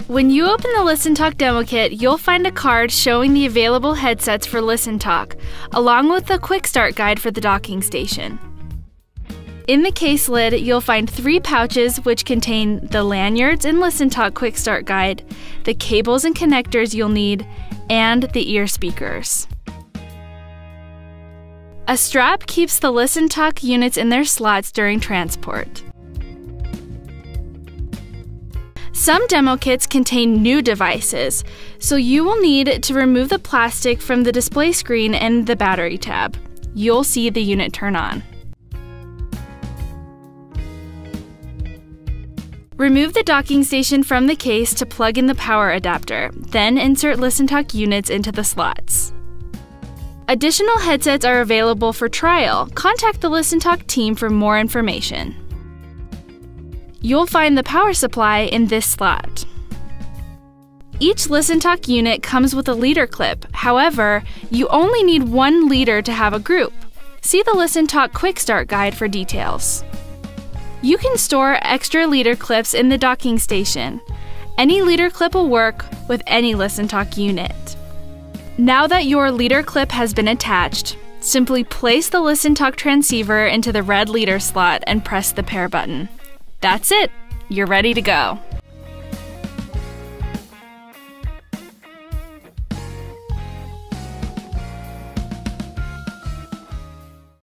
When you open the ListenTALK demo kit, you'll find a card showing the available headsets for ListenTALK, along with a quick start guide for the docking station. In the case lid, you'll find 3 pouches which contain the lanyards and ListenTALK quick start guide, the cables and connectors you'll need, and the ear speakers. A strap keeps the ListenTALK units in their slots during transport. Some demo kits contain new devices, so you will need to remove the plastic from the display screen and the battery tab. You'll see the unit turn on. Remove the docking station from the case to plug in the power adapter, then insert ListenTALK units into the slots. Additional headsets are available for trial. Contact the ListenTALK team for more information. You'll find the power supply in this slot. Each ListenTALK unit comes with a leader clip. However, you only need 1 leader to have a group. See the ListenTALK Quick Start Guide for details. You can store extra leader clips in the docking station. Any leader clip will work with any ListenTALK unit. Now that your leader clip has been attached, simply place the ListenTALK transceiver into the red leader slot and press the pair button. That's it! You're ready to go.